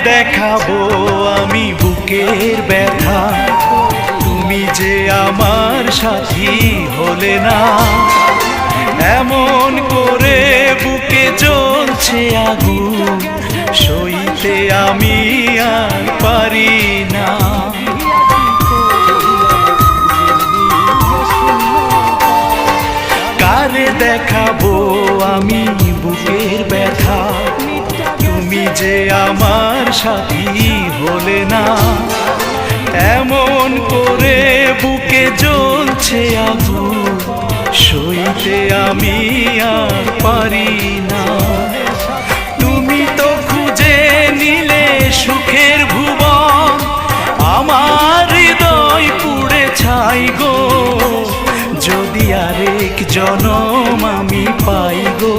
দেখাবো আমি বুকের ব্যথা, তুমি যে আমার সাথী হলে না। এমন করে বুকে জ্বলছে আগুন, সইতে আমি আর পারি না। কারে দেখাবো আমি বুকের ব্যথা, তুমি যে আমার সাথী হলে না। এমন করে বুকে জ্বলছে আগুন, সইতে আমি আর পারি না। তুমি তো খুঁজে নিলে সুখের ভুবন, আমার হৃদয় পুড়ে ছাই গো। যদি আরেক জনম আমি পাই গো,